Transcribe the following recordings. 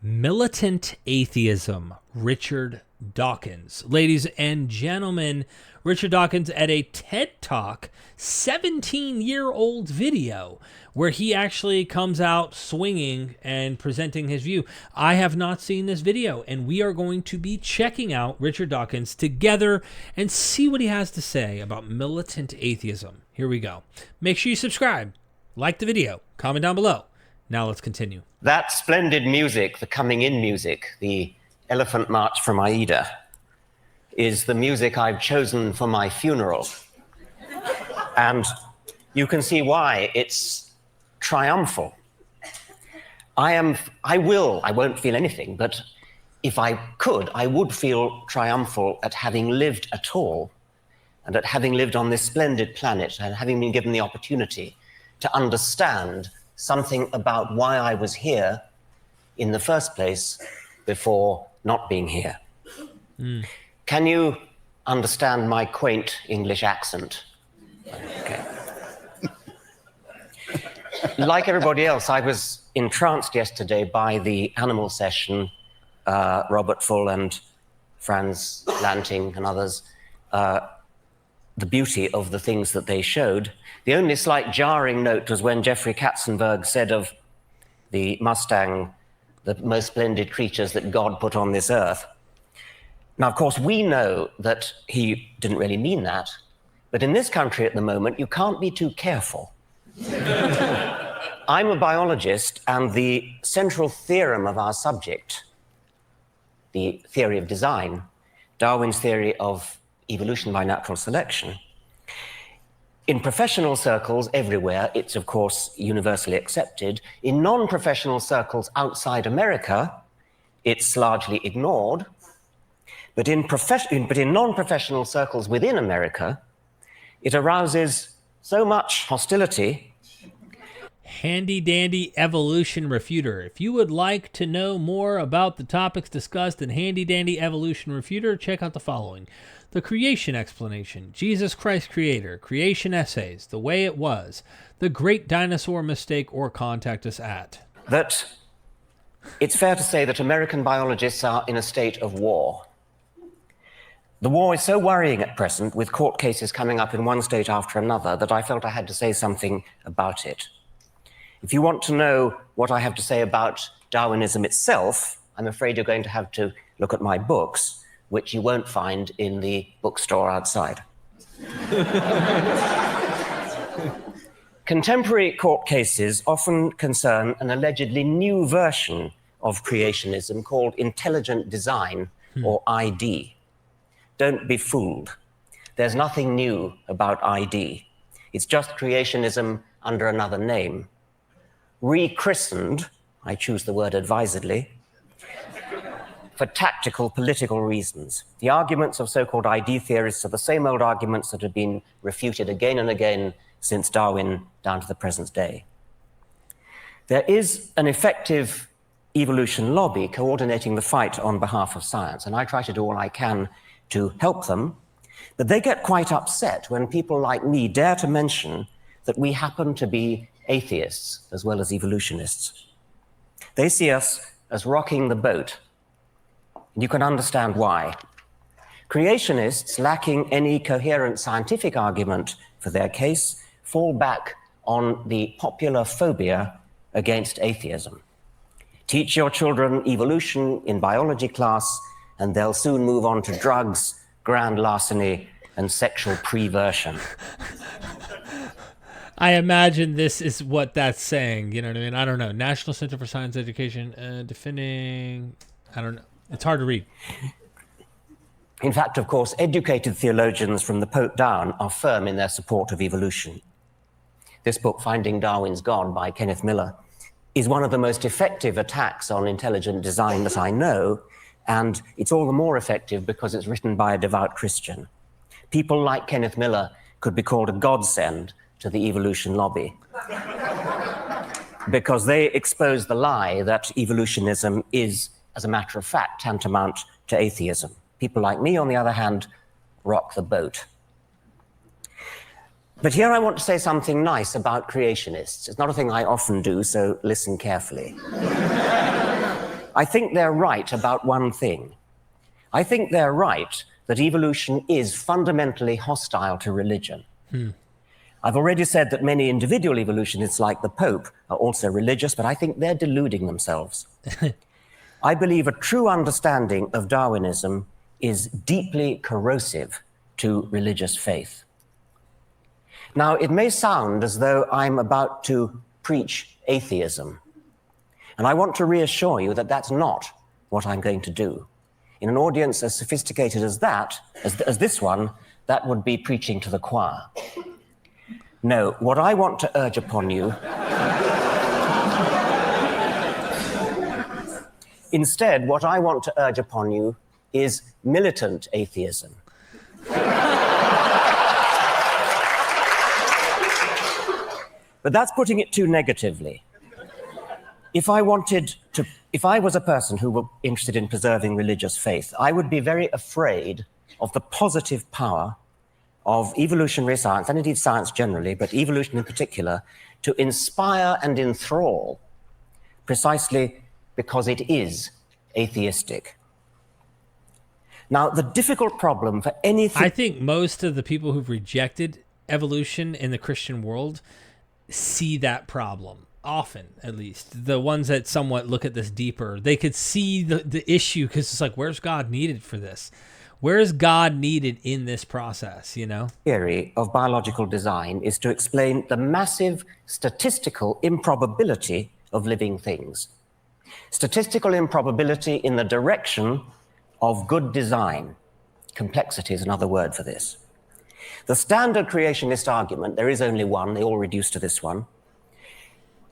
Militant Atheism, Richard Dawkins. Ladies and gentlemen, Richard Dawkins at a TED Talk 17-year-old video where he actually comes out swinging and presenting his view. I have not seen this video, and we are going to be checking out Richard Dawkins together and see what he has to say about militant atheism. Here we go. Make sure you subscribe, like the video, comment down below. Now let's continue. That splendid music, the coming in music, the Elephant March from Aida, is the music I've chosen for my funeral. And you can see why it's triumphal. I won't feel anything, but if I could, I would feel triumphal at having lived at all, and at having lived on this splendid planet, and having been given the opportunity to understand something about why I was here in the first place before not being here. Can you understand my quaint English accent? Okay. Like everybody else, I was entranced yesterday by the animal session, Robert Full and Franz Lanting and others, the beauty of the things that they showed. The only slight jarring note was when Jeffrey Katzenberg said of the Mustang, the most splendid creatures that God put on this earth. Now, of course, we know that he didn't really mean that, but in this country at the moment, you can't be too careful. I'm a biologist, and the central theorem of our subject, the theory of design, Darwin's theory of evolution by natural selection, in professional circles everywhere, it's of course universally accepted. In non-professional circles outside America, it's largely ignored. But in non-professional circles within America, it arouses so much hostility. Handy dandy evolution refuter. If you would like to know more about the topics discussed in Handy Dandy Evolution Refuter, check out the following: The Creation Explanation, Jesus Christ Creator, Creation Essays, The Way It Was, The Great Dinosaur Mistake, or contact us at. That it's fair to say that American biologists are in a state of war. The war is so worrying at present, with court cases coming up in one state after another, that I felt I had to say something about it. If you want to know what I have to say about Darwinism itself, I'm afraid you're going to have to look at my books, which you won't find in the bookstore outside. Contemporary court cases often concern an allegedly new version of creationism called intelligent design, or ID. Don't be fooled. There's nothing new about ID. It's just creationism under another name. Rechristened, I choose the word advisedly, for tactical political reasons. The arguments of so-called ID theorists are the same old arguments that have been refuted again and again since Darwin down to the present day. There is an effective evolution lobby coordinating the fight on behalf of science, and I try to do all I can to help them, but they get quite upset when people like me dare to mention that we happen to be atheists as well as evolutionists. They see us as rocking the boat. You can understand why. Creationists, lacking any coherent scientific argument for their case, fall back on the popular phobia against atheism. Teach your children evolution in biology class, and they'll soon move on to drugs, grand larceny, and sexual perversion. I imagine this is what that's saying. You know what I mean? I don't know. National Center for Science Education, defending... I don't know. It's hard to read. In fact, of course, educated theologians from the Pope down are firm in their support of evolution. This book, Finding Darwin's God by Kenneth Miller, is one of the most effective attacks on intelligent design that I know, and it's all the more effective because it's written by a devout Christian. People like Kenneth Miller could be called a godsend to the evolution lobby, because they expose the lie that evolutionism is, as a matter of fact, tantamount to atheism. People like me, on the other hand, rock the boat. But here I want to say something nice about creationists. It's not a thing I often do, so listen carefully. I think they're right about one thing. I think they're right that evolution is fundamentally hostile to religion. I've already said that many individual evolutionists, like the Pope, are also religious, but I think they're deluding themselves. I believe a true understanding of Darwinism is deeply corrosive to religious faith. Now, it may sound as though I'm about to preach atheism, and I want to reassure you that that's not what I'm going to do. In an audience as sophisticated as that, as this one, that would be preaching to the choir. No, what I want to urge upon you instead, what I want to urge upon you is militant atheism. But that's putting it too negatively. If I was a person who were interested in preserving religious faith, I would be very afraid of the positive power of evolutionary science, and indeed science generally, but evolution in particular, to inspire and enthrall precisely because it is atheistic. Now, the difficult problem for anything... I think most of the people who've rejected evolution in the Christian world see that problem. Often, at least. The ones that somewhat look at this deeper, they could see the issue, because it's like, where's God needed for this? Where is God needed in this process, you know? Theory of biological design is to explain the massive statistical improbability of living things. Statistical improbability in the direction of good design. Complexity is another word for this. The standard creationist argument, there is only one, they all reduce to this one,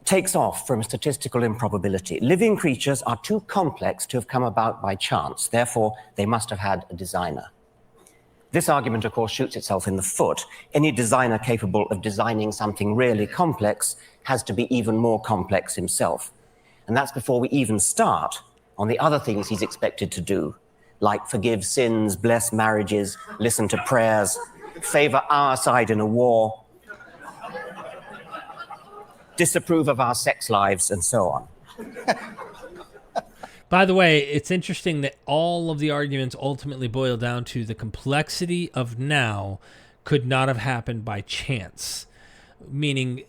takes off from statistical improbability. Living creatures are too complex to have come about by chance. Therefore, they must have had a designer. This argument, of course, shoots itself in the foot. Any designer capable of designing something really complex has to be even more complex himself. And that's before we even start on the other things he's expected to do, like forgive sins, bless marriages, listen to prayers, favor our side in a war, disapprove of our sex lives, and so on. By the way, it's interesting that all of the arguments ultimately boil down to the complexity of now could not have happened by chance, meaning,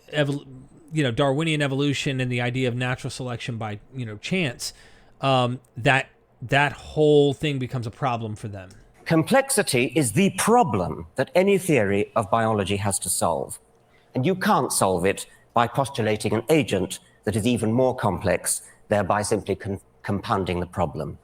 Darwinian evolution and the idea of natural selection by, chance, that whole thing becomes a problem for them. Complexity is the problem that any theory of biology has to solve. And you can't solve it by postulating an agent that is even more complex, thereby simply compounding the problem.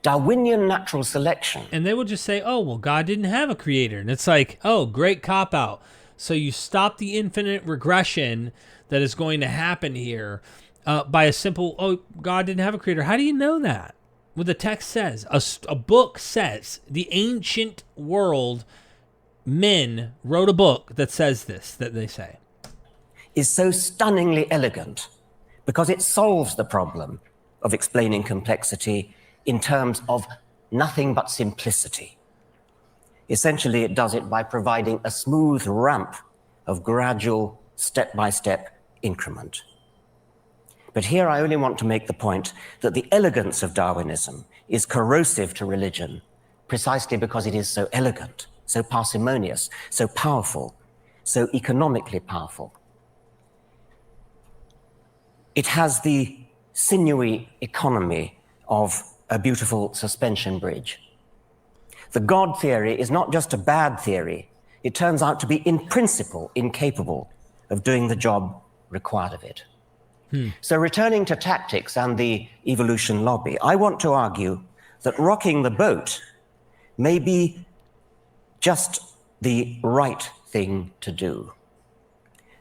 Darwinian natural selection. And they will just say, oh, well, God didn't have a creator. And it's like, oh, great cop-out. So you stop the infinite regression that is going to happen here by a simple, oh, God didn't have a creator. How do you know that? Well, the text says, a book says, the ancient world men wrote a book that says this, that they say. Is so stunningly elegant because it solves the problem of explaining complexity in terms of nothing but simplicity. Essentially, it does it by providing a smooth ramp of gradual, step-by-step increment. But here I only want to make the point that the elegance of Darwinism is corrosive to religion precisely because it is so elegant, so parsimonious, so powerful, so economically powerful. It has the sinewy economy of a beautiful suspension bridge. The God theory is not just a bad theory. It turns out to be, in principle, incapable of doing the job required of it. So returning to tactics and the evolution lobby, I want to argue that rocking the boat may be just the right thing to do.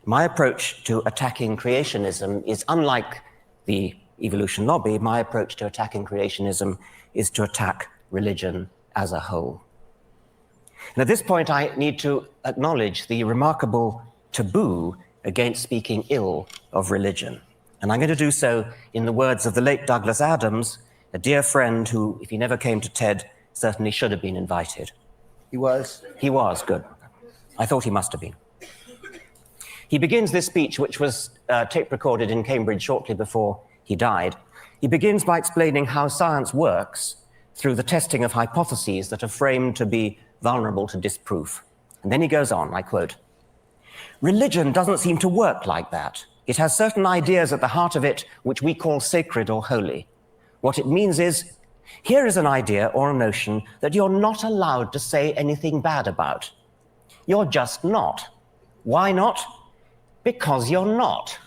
My approach to attacking creationism is unlike the evolution lobby. My approach to attacking creationism is to attack religion as a whole. And at this point, I need to acknowledge the remarkable taboo against speaking ill of religion. And I'm going to do so in the words of the late Douglas Adams, a dear friend who, if he never came to TED, certainly should have been invited. He was? He was, good. I thought he must have been. He begins this speech, which was tape recorded in Cambridge shortly before he died. He begins by explaining how science works through the testing of hypotheses that are framed to be vulnerable to disproof. And then he goes on, I quote, "Religion doesn't seem to work like that. It has certain ideas at the heart of it which we call sacred or holy. What it means is, here is an idea or a notion that you're not allowed to say anything bad about. You're just not. Why not? Because you're not."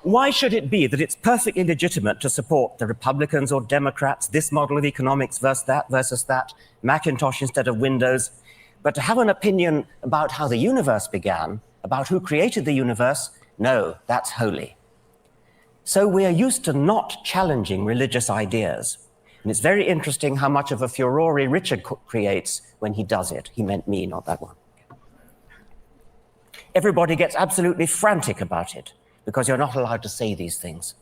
Why should it be that it's perfectly legitimate to support the Republicans or Democrats, this model of economics versus that, Macintosh instead of Windows, but to have an opinion about how the universe began, about who created the universe, no, that's holy. So we are used to not challenging religious ideas. And it's very interesting how much of a furore Richard creates when he does it. He meant me, not that one. Everybody gets absolutely frantic about it, because you're not allowed to say these things.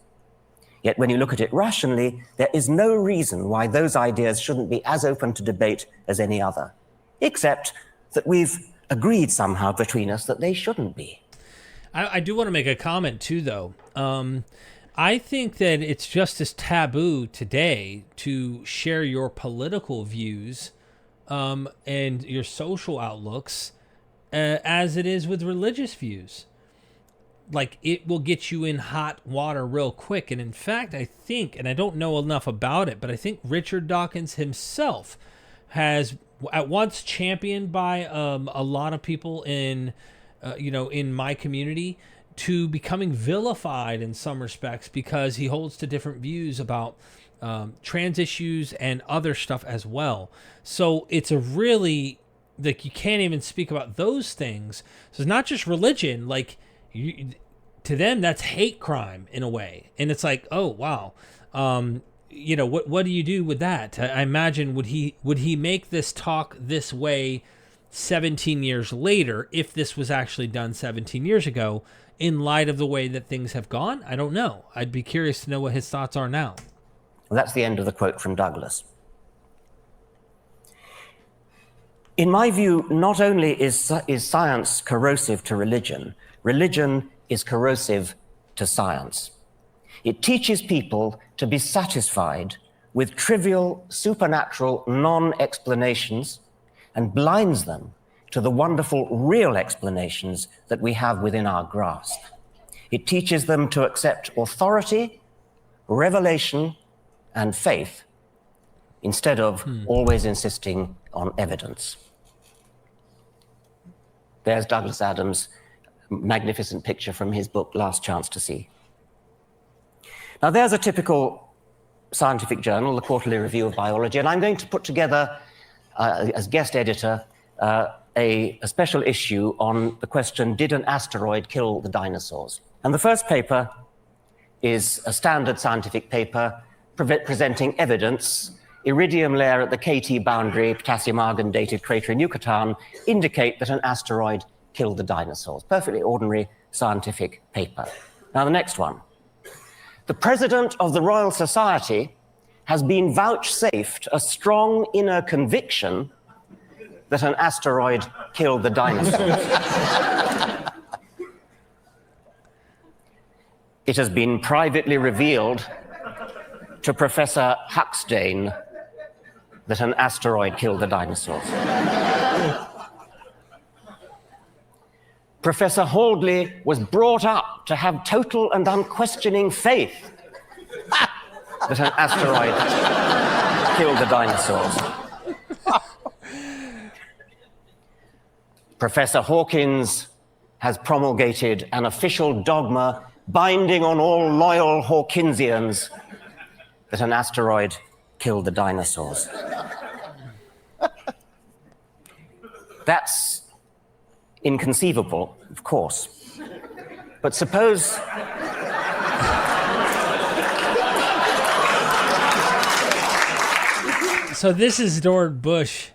Yet when you look at it rationally, there is no reason why those ideas shouldn't be as open to debate as any other, except that we've agreed somehow between us that they shouldn't be. I do want to make a comment too, though. I think that it's just as taboo today to share your political views and your social outlooks as it is with religious views. Like, it will get you in hot water real quick. And in fact, I think, and I don't know enough about it, but I think Richard Dawkins himself has at once championed by a lot of people in, in my community, to becoming vilified in some respects because he holds to different views about trans issues and other stuff as well. So it's a really, like, you can't even speak about those things. So it's not just religion, like, to them, that's hate crime in a way. And it's like, oh, wow. What do you do with that? I imagine, would he make this talk this way 17 years later if this was actually done 17 years ago in light of the way that things have gone? I don't know. I'd be curious to know what his thoughts are now. Well, that's the end of the quote from Douglas. In my view, not only is science corrosive to religion, religion is corrosive to science. It teaches people to be satisfied with trivial, supernatural non-explanations and blinds them to the wonderful real explanations that we have within our grasp. It teaches them to accept authority, revelation, and faith instead of always insisting on evidence. There's Douglas Adams' magnificent picture from his book, Last Chance to See. Now, there's a typical scientific journal, the Quarterly Review of Biology, and I'm going to put together, as guest editor, a special issue on the question, did an asteroid kill the dinosaurs? And the first paper is a standard scientific paper presenting evidence. Iridium layer at the KT boundary, potassium argon dated crater in Yucatan, indicate that an asteroid killed the dinosaurs. Perfectly ordinary scientific paper. Now, the next one. The president of the Royal Society has been vouchsafed a strong inner conviction that an asteroid killed the dinosaurs. It has been privately revealed to Professor Huxtane that an asteroid killed the dinosaurs. Professor Haldley was brought up to have total and unquestioning faith that an asteroid killed the dinosaurs. Professor Hawkins has promulgated an official dogma binding on all loyal Hawkinsians that an asteroid killed the dinosaurs. That's inconceivable, of course. But suppose... So this is George Bush.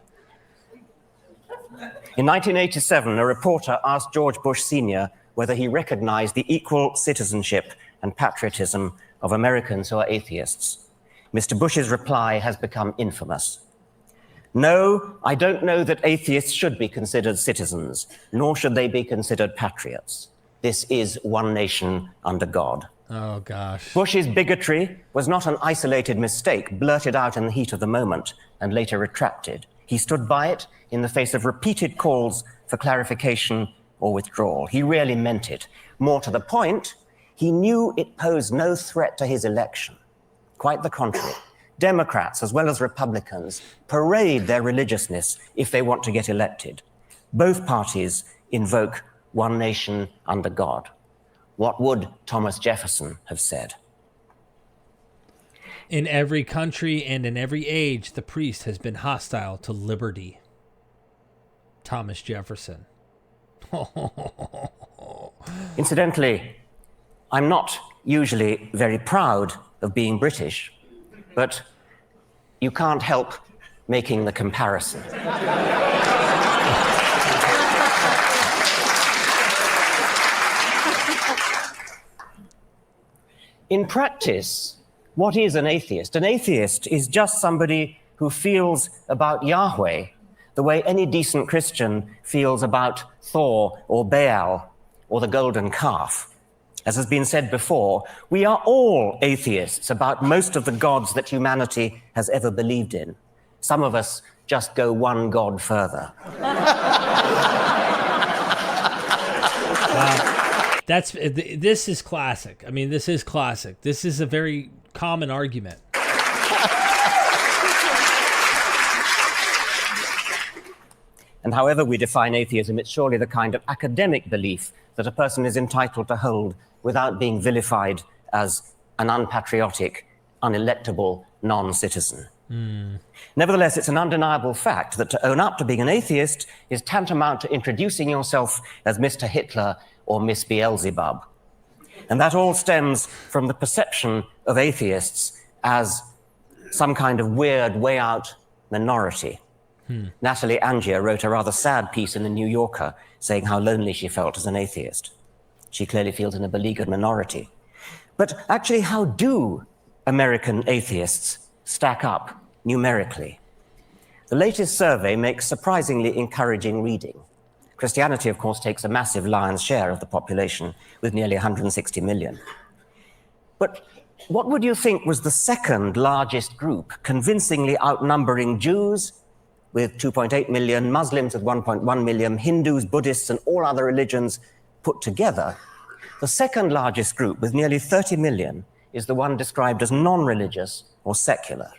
In 1987, a reporter asked George Bush Sr. whether he recognized the equal citizenship and patriotism of Americans who are atheists. Mr. Bush's reply has become infamous. No, I don't know that atheists should be considered citizens, nor should they be considered patriots. this is one nation under God. Oh, gosh. Bush's bigotry was not an isolated mistake, blurted out in the heat of the moment and later retracted. He stood by it in the face of repeated calls for clarification or withdrawal. He really meant it. More to the point, he knew it posed no threat to his election. Quite the contrary. Democrats, as well as Republicans, parade their religiousness if they want to get elected. Both parties invoke one nation under God. What would Thomas Jefferson have said? In every country and in every age, the priest has been hostile to liberty. Thomas Jefferson. Incidentally, I'm not usually very proud of being British, but you can't help making the comparison. In practice, what is an atheist? An atheist is just somebody who feels about Yahweh the way any decent Christian feels about Thor or Baal or the golden calf. As has been said before, we are all atheists about most of the gods that humanity has ever believed in. Some of us just go one god further. This is classic. I mean, this is classic. This is a very common argument. And however we define atheism, it's surely the kind of academic belief that a person is entitled to hold without being vilified as an unpatriotic, unelectable non-citizen. Nevertheless, it's an undeniable fact that to own up to being an atheist is tantamount to introducing yourself as Mr. Hitler or Miss Beelzebub. And that all stems from the perception of atheists as some kind of weird, way out minority. Natalie Angier wrote a rather sad piece in the New Yorker saying how lonely she felt as an atheist. She clearly feels in a beleaguered minority. But actually, how do American atheists stack up numerically? The latest survey makes surprisingly encouraging reading. Christianity, of course, takes a massive lion's share of the population, with nearly 160 million. But what would you think was the second largest group, convincingly outnumbering Jews, with 2.8 million, Muslims with 1.1 million, Hindus, Buddhists, and all other religions put together? The second largest group, with nearly 30 million, is the one described as non-religious or secular.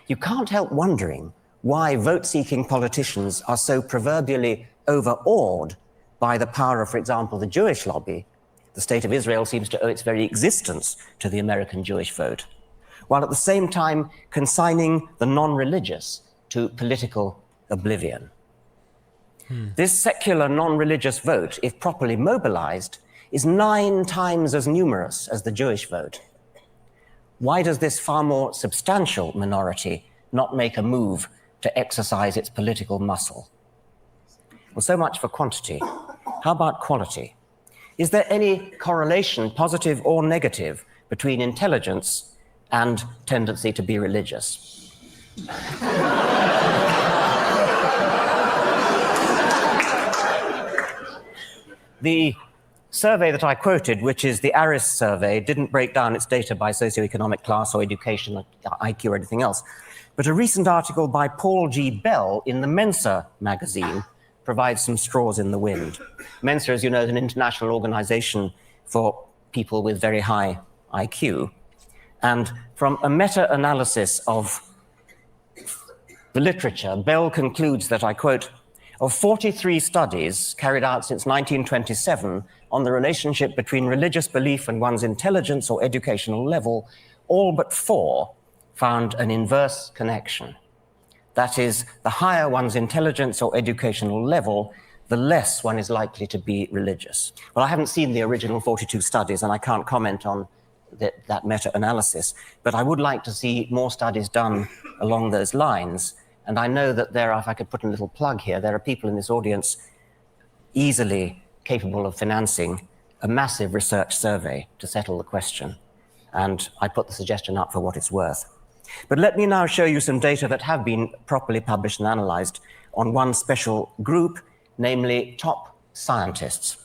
You can't help wondering why vote-seeking politicians are so proverbially overawed by the power of, for example, the Jewish lobby. The state of Israel seems to owe its very existence to the American Jewish vote, while at the same time consigning the non-religious to political oblivion. This secular non-religious vote, if properly mobilized, is 9 times as numerous as the Jewish vote. Why does this far more substantial minority not make a move to exercise its political muscle? Well, so much for quantity. How about quality? Is there any correlation, positive or negative, between intelligence and tendency to be religious? The survey that I quoted, which is the ARIS survey, didn't break down its data by socioeconomic class or education, or IQ or anything else. But a recent article by Paul G. Bell in the Mensa magazine provides some straws in the wind. Mensa, as you know, is an international organization for people with very high IQ. And from a meta-analysis of the literature, Bell concludes that, I quote, of 43 studies carried out since 1927 on the relationship between religious belief and one's intelligence or educational level, all but 4 found an inverse connection. That is, the higher one's intelligence or educational level, the less one is likely to be religious. Well, I haven't seen the original 42 studies, and I can't comment on that meta-analysis, but I would like to see more studies done along those lines. And I know that there are, if I could put in a little plug here, there are people in this audience easily capable of financing a massive research survey to settle the question. And I put the suggestion up for what it's worth. But let me now show you some data that have been properly published and analyzed on one special group, namely top scientists.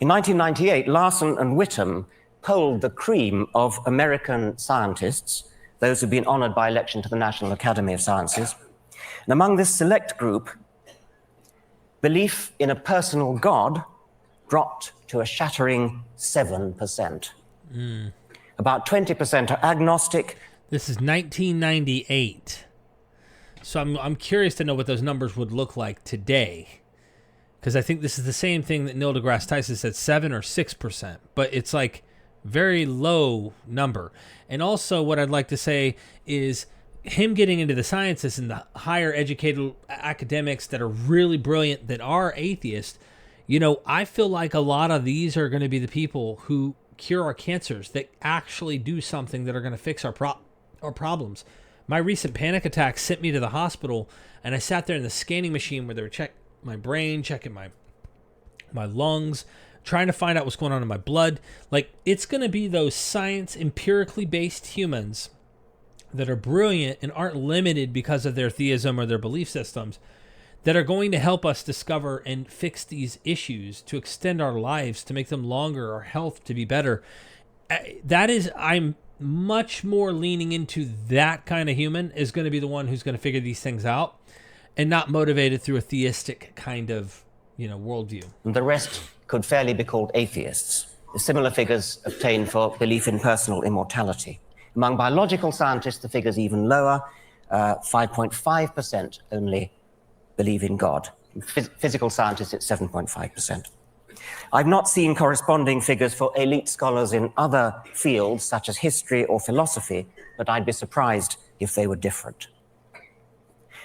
In 1998, Larson and Whittam polled the cream of American scientists, those who've been honored by election to the National Academy of Sciences. And among this select group, belief in a personal God dropped to a shattering 7%. About 20% are agnostic. This is 1998. So I'm curious to know what those numbers would look like today. Because I think this is the same thing that Neil deGrasse Tyson said, 7 or 6%. But it's like very low number. And also what I'd like to say is him getting into the sciences and the higher educated academics that are really brilliant that are atheists, you know, I feel like a lot of these are going to be the people who cure our cancers, that actually do something that are going to fix our problems. My recent panic attack sent me to the hospital, and I sat there in the scanning machine where they were checking my brain, checking my lungs, trying to find out what's going on in my blood. Like, it's going to be those science, empirically based humans that are brilliant and aren't limited because of their theism or their belief systems that are going to help us discover and fix these issues, to extend our lives, to make them longer, our health to be better. I'm much more leaning into that kind of human is going to be the one who's going to figure these things out, and not motivated through a theistic kind of, worldview. The rest could fairly be called atheists. Similar figures obtained for belief in personal immortality. Among biological scientists, the figure's even lower. 5.5% only believe in God. Physical scientists, it's 7.5%. I've not seen corresponding figures for elite scholars in other fields, such as history or philosophy, but I'd be surprised if they were different.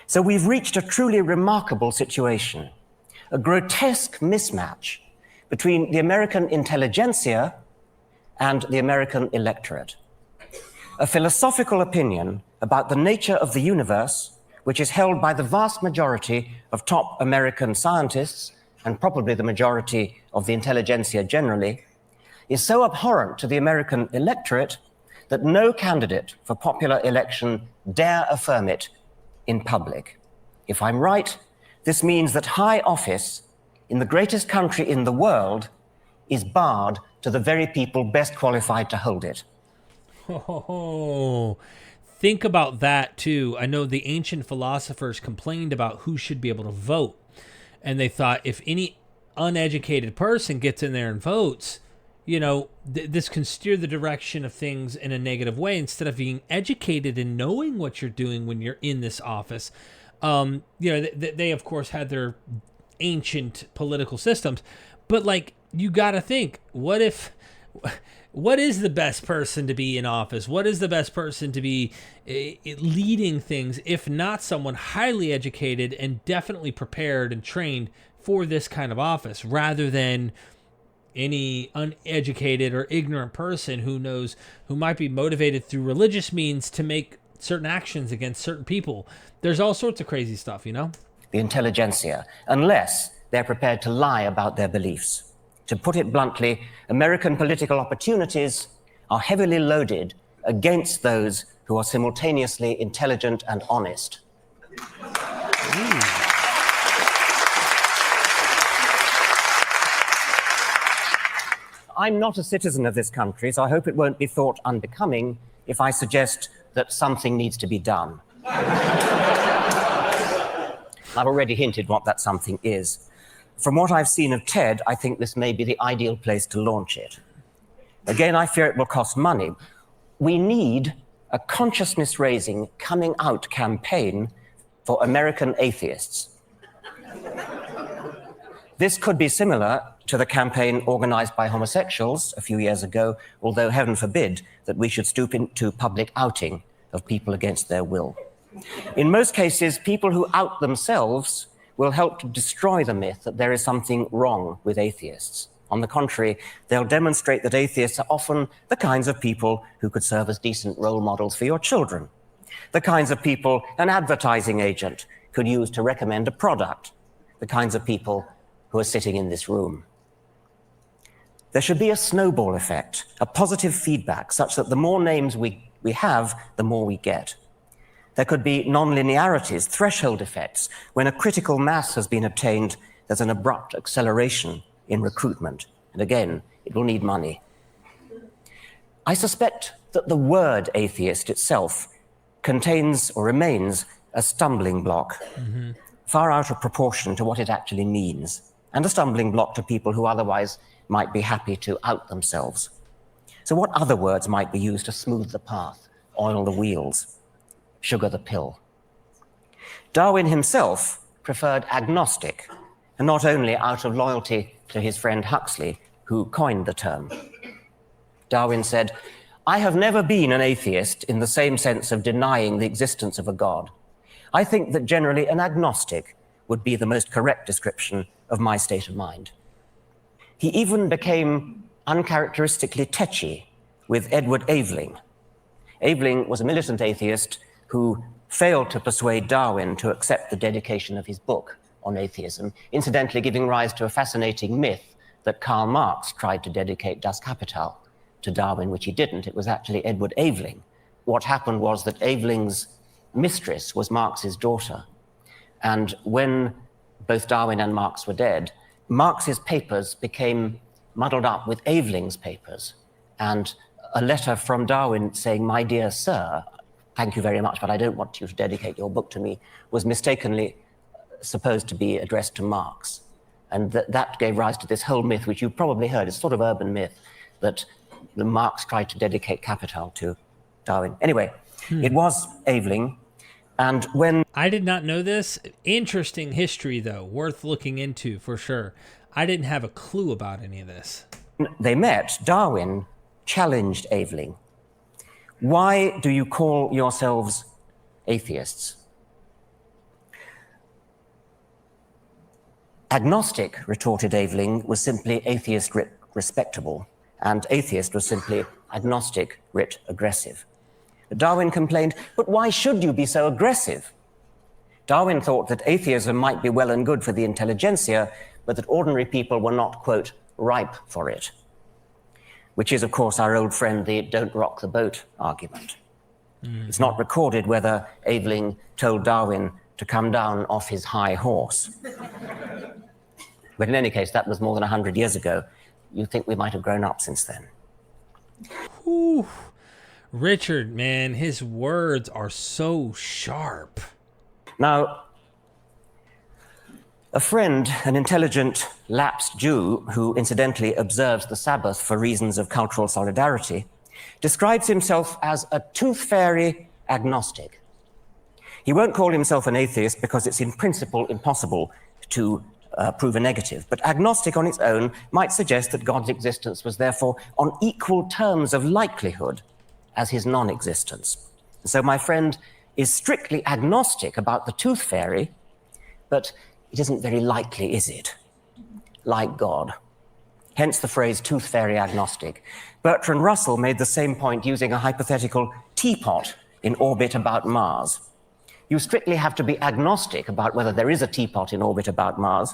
So we've reached a truly remarkable situation, a grotesque mismatch between the American intelligentsia and the American electorate. A philosophical opinion about the nature of the universe, which is held by the vast majority of top American scientists, and probably the majority of the intelligentsia generally, is so abhorrent to the American electorate that no candidate for popular election dare affirm it in public. If I'm right, this means that high office in the greatest country in the world is barred to the very people best qualified to hold it. Oh, think about that too. I know the ancient philosophers complained about who should be able to vote. And they thought if any uneducated person gets in there and votes, this can steer the direction of things in a negative way instead of being educated and knowing what you're doing when you're in this office. They of course had their ancient political systems, but you got to think, what is the best person to be in office? What is the best person to be leading things, if not someone highly educated and definitely prepared and trained for this kind of office, rather than any uneducated or ignorant person who might be motivated through religious means to make certain actions against certain people. There's all sorts of crazy stuff, The intelligentsia, unless they're prepared to lie about their beliefs. To put it bluntly, American political opportunities are heavily loaded against those who are simultaneously intelligent and honest. I'm not a citizen of this country, so I hope it won't be thought unbecoming if I suggest that something needs to be done. I've already hinted what that something is. From what I've seen of TED, I think this may be the ideal place to launch it. Again, I fear it will cost money. We need a consciousness-raising, coming out campaign for American atheists. This could be similar to the campaign organized by homosexuals a few years ago, although heaven forbid that we should stoop into public outing of people against their will. In most cases, people who out themselves will help to destroy the myth that there is something wrong with atheists. On the contrary, they'll demonstrate that atheists are often the kinds of people who could serve as decent role models for your children, the kinds of people an advertising agent could use to recommend a product, the kinds of people who are sitting in this room. There should be a snowball effect, a positive feedback, such that the more names we have, the more we get. There could be non-linearities, threshold effects. When a critical mass has been obtained, there's an abrupt acceleration in recruitment. And again, it will need money. I suspect that the word atheist itself contains or remains a stumbling block, far out of proportion to what it actually means, and a stumbling block to people who otherwise might be happy to out themselves. So what other words might be used to smooth the path, oil the wheels, sugar the pill? Darwin himself preferred agnostic, and not only out of loyalty to his friend Huxley, who coined the term. Darwin said, "I have never been an atheist in the same sense of denying the existence of a God. I think that generally an agnostic would be the most correct description of my state of mind." He even became uncharacteristically tetchy with Edward Aveling. Aveling was a militant atheist who failed to persuade Darwin to accept the dedication of his book on atheism, incidentally giving rise to a fascinating myth that Karl Marx tried to dedicate Das Kapital to Darwin, which he didn't. It was actually Edward Aveling. What happened was that Aveling's mistress was Marx's daughter. And when both Darwin and Marx were dead, Marx's papers became muddled up with Aveling's papers. And a letter from Darwin saying, "My dear sir, thank you very much, but I don't want you to dedicate your book to me," was mistakenly supposed to be addressed to Marx. And that gave rise to this whole myth, which you've probably heard, it's sort of urban myth, that Marx tried to dedicate Capital to Darwin. Anyway, it was Aveling. And when... I did not know this. Interesting history, though. Worth looking into, for sure. I didn't have a clue about any of this. They met, Darwin challenged Aveling. "Why do you call yourselves atheists?" "Agnostic," retorted Aveling, "was simply atheist writ respectable, and atheist was simply agnostic writ aggressive." Darwin complained, "But why should you be so aggressive?" Darwin thought that atheism might be well and good for the intelligentsia, but that ordinary people were not, quote, ripe for it, which is, of course, our old friend, the "don't rock the boat" argument. It's not recorded whether Aveling told Darwin to come down off his high horse. But in any case, that was more than 100 years ago. You'd think we might have grown up since then. Whew. Richard, man, his words are so sharp. Now, a friend, an intelligent, lapsed Jew who incidentally observes the Sabbath for reasons of cultural solidarity, describes himself as a tooth fairy agnostic. He won't call himself an atheist because it's in principle impossible to prove a negative, but agnostic on its own might suggest that God's existence was therefore on equal terms of likelihood as his non-existence. So my friend is strictly agnostic about the tooth fairy, but it isn't very likely, is it? Like God. Hence the phrase tooth fairy agnostic. Bertrand Russell made the same point using a hypothetical teapot in orbit about Mars. You strictly have to be agnostic about whether there is a teapot in orbit about Mars,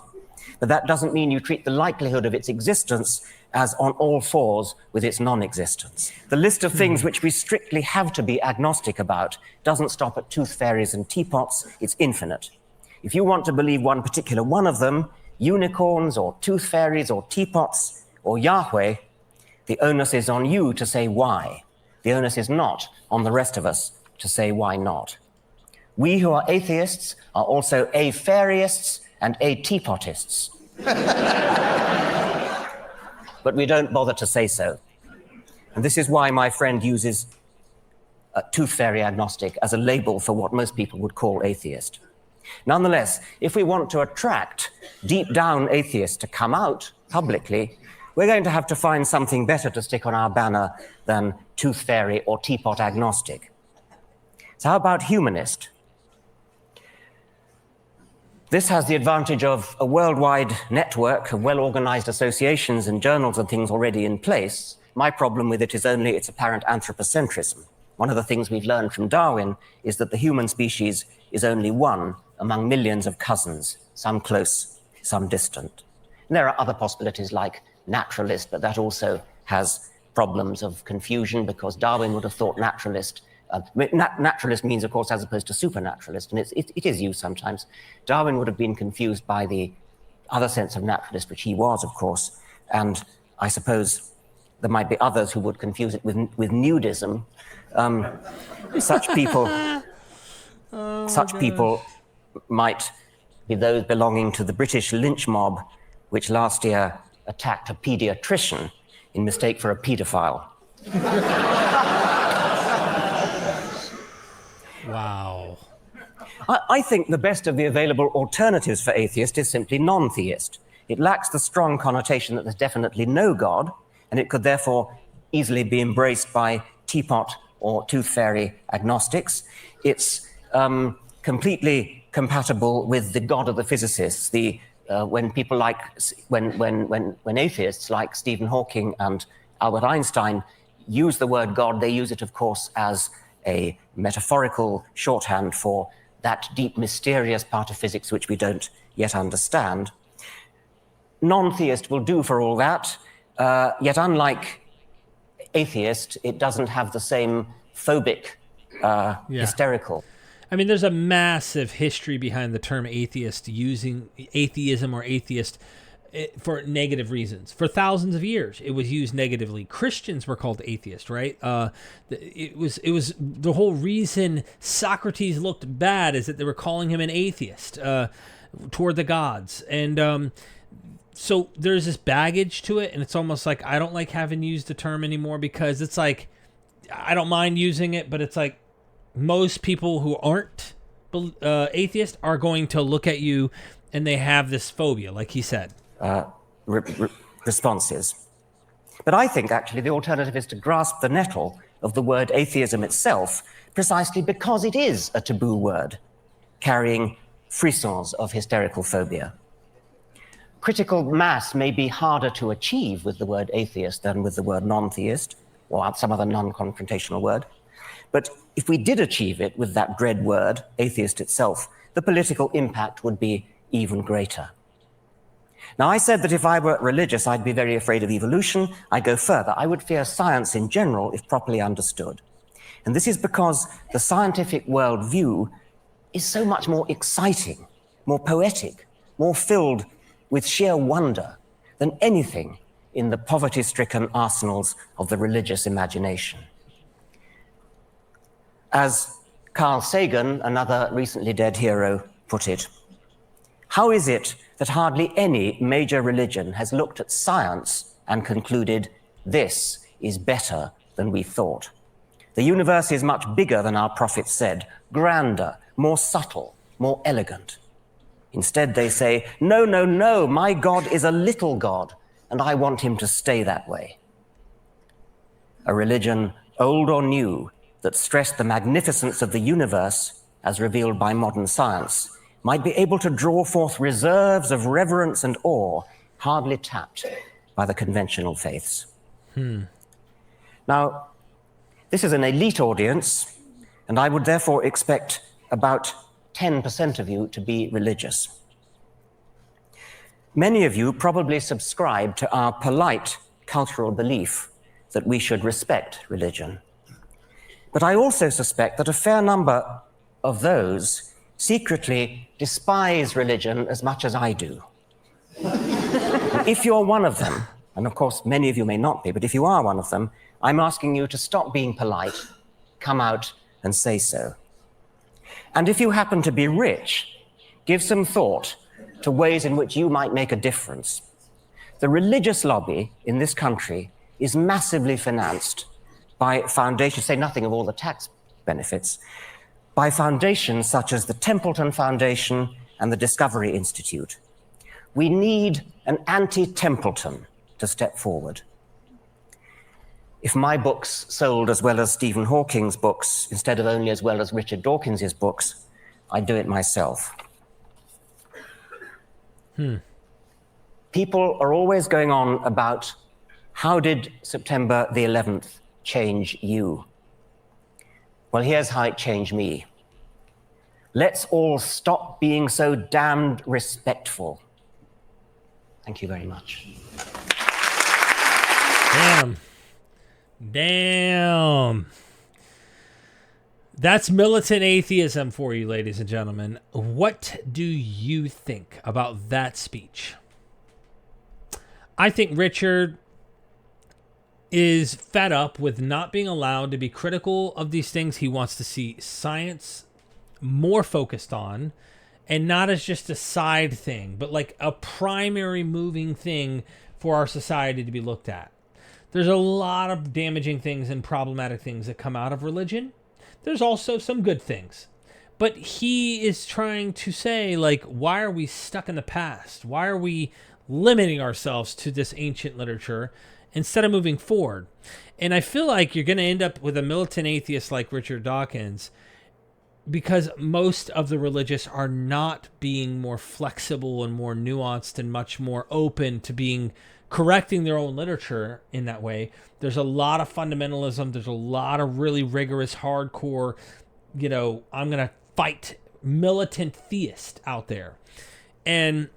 but that doesn't mean you treat the likelihood of its existence as on all fours with its non-existence. The list of things which we strictly have to be agnostic about doesn't stop at tooth fairies and teapots, it's infinite. If you want to believe one particular one of them, unicorns or tooth fairies or teapots or Yahweh, the onus is on you to say why. The onus is not on the rest of us to say why not. We who are atheists are also a-fairists and a-teapotists. But we don't bother to say so. And this is why my friend uses tooth fairy agnostic as a label for what most people would call atheist. Nonetheless, if we want to attract deep down atheists to come out publicly, we're going to have to find something better to stick on our banner than tooth fairy or teapot agnostic. So how about humanist? This has the advantage of a worldwide network of well-organized associations and journals and things already in place. My problem with it is only its apparent anthropocentrism. One of the things we've learned from Darwin is that the human species is only one among millions of cousins, some close, some distant. And there are other possibilities like naturalist, but that also has problems of confusion because Darwin would have thought naturalist. Naturalist means, of course, as opposed to supernaturalist, and it is used sometimes. Darwin would have been confused by the other sense of naturalist, which he was, of course, and I suppose there might be others who would confuse it with nudism. Such people, such people might be those belonging to the British lynch mob, which last year attacked a pediatrician in mistake for a paedophile. Wow. I think the best of the available alternatives for atheist is simply non-theist. It lacks the strong connotation that there's definitely no God, and it could therefore easily be embraced by teapot or tooth fairy agnostics. It's completely compatible with the God of the physicists. When atheists like Stephen Hawking and Albert Einstein use the word God, they use it, of course, as a metaphorical shorthand for that deep, mysterious part of physics which we don't yet understand. Non-theist will do for all that, yet unlike atheist, it doesn't have the same phobic, hysterical. I mean, there's a massive history behind the term atheist, using atheism or atheist for negative reasons. For thousands of years, it was used negatively. Christians were called atheist, right? It was the whole reason Socrates looked bad is that they were calling him an atheist toward the gods. And so there's this baggage to it, and it's almost like I don't like having used the term anymore, because it's like I don't mind using it, but it's like most people who aren't atheist are going to look at you and they have this phobia, like he said. Responses. But I think actually the alternative is to grasp the nettle of the word atheism itself, precisely because it is a taboo word, carrying frissons of hysterical phobia. Critical mass may be harder to achieve with the word atheist than with the word non-theist, or some other non-confrontational word. But if we did achieve it with that dread word, atheist itself, the political impact would be even greater. Now, I said that if I were religious, I'd be very afraid of evolution. I go further. I would fear science in general if properly understood. And this is because the scientific worldview is so much more exciting, more poetic, more filled with sheer wonder than anything in the poverty-stricken arsenals of the religious imagination. As Carl Sagan, another recently dead hero, put it, how is it that hardly any major religion has looked at science and concluded this is better than we thought? The universe is much bigger than our prophets said, grander, more subtle, more elegant. Instead, they say, no, no, no, my God is a little God, and I want him to stay that way. A religion, old or new, that stressed the magnificence of the universe as revealed by modern science might be able to draw forth reserves of reverence and awe hardly tapped by the conventional faiths. Now, this is an elite audience, and I would therefore expect about 10% of you to be religious. Many of you probably subscribe to our polite cultural belief that we should respect religion. But I also suspect that a fair number of those secretly despise religion as much as I do. If you're one of them, and of course many of you may not be, but if you are one of them, I'm asking you to stop being polite, come out and say so. And if you happen to be rich, give some thought to ways in which you might make a difference. The religious lobby in this country is massively financed by foundations, say nothing of all the tax benefits, by foundations such as the Templeton Foundation and the Discovery Institute. We need an anti-Templeton to step forward. If my books sold as well as Stephen Hawking's books, instead of only as well as Richard Dawkins' books, I'd do it myself. People are always going on about how did September the 11th change you? Well, here's how it changed me. Let's all stop being so damned respectful. Thank you very much. Damn. That's militant atheism for you, ladies and gentlemen. What do you think about that speech? I think Richard is fed up with not being allowed to be critical of these things. He wants to see science more focused on, and not as just a side thing, but like a primary moving thing for our society to be looked at. There's a lot of damaging things and problematic things that come out of religion. There's also some good things. But he is trying to say, like, why are we stuck in the past? Why are we limiting ourselves to this ancient literature instead of moving forward? And I feel like you're going to end up with a militant atheist like Richard Dawkins, because most of the religious are not being more flexible and more nuanced and much more open to being correcting their own literature in that way. There's a lot of fundamentalism. There's a lot of really rigorous, hardcore, I'm going to fight militant theist out there. And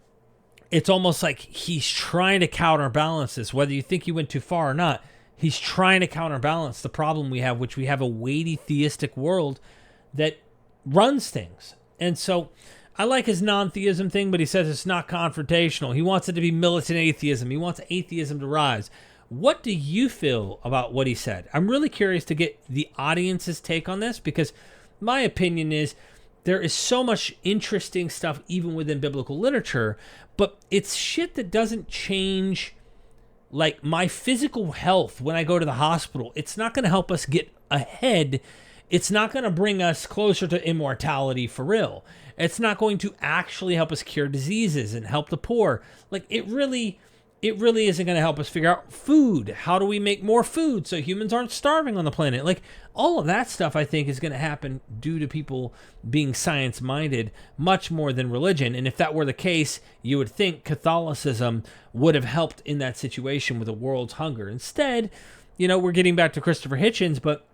it's almost like he's trying to counterbalance this, whether you think he went too far or not. He's trying to counterbalance the problem we have, which we have a weighty theistic world that runs things. And so I like his non-theism thing, but he says it's not confrontational. He wants it to be militant atheism. He wants atheism to rise. What do you feel about what he said? I'm really curious to get the audience's take on this, because my opinion is there is so much interesting stuff even within biblical literature, but it's shit that doesn't change, like, my physical health when I go to the hospital. It's not going to help us get ahead. It's not going to bring us closer to immortality for real. It's not going to actually help us cure diseases and help the poor. Like, it really isn't going to help us figure out food. How do we make more food so humans aren't starving on the planet? Like, all of that stuff, I think, is going to happen due to people being science-minded much more than religion. And if that were the case, you would think Catholicism would have helped in that situation with the world's hunger. Instead, we're getting back to Christopher Hitchens, but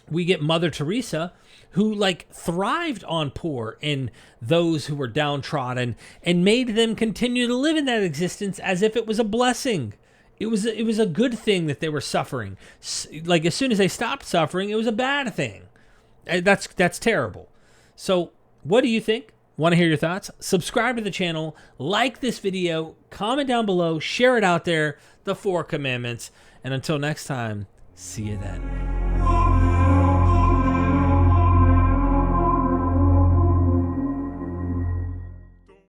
we get Mother Teresa, who, like, thrived on poor and those who were downtrodden and made them continue to live in that existence as if it was a blessing. It was a good thing that they were suffering. Like, as soon as they stopped suffering, it was a bad thing. That's terrible. So what do you think? Want to hear your thoughts? Subscribe to the channel, like this video, comment down below, share it out there, the 4 commandments. And until next time, see you then.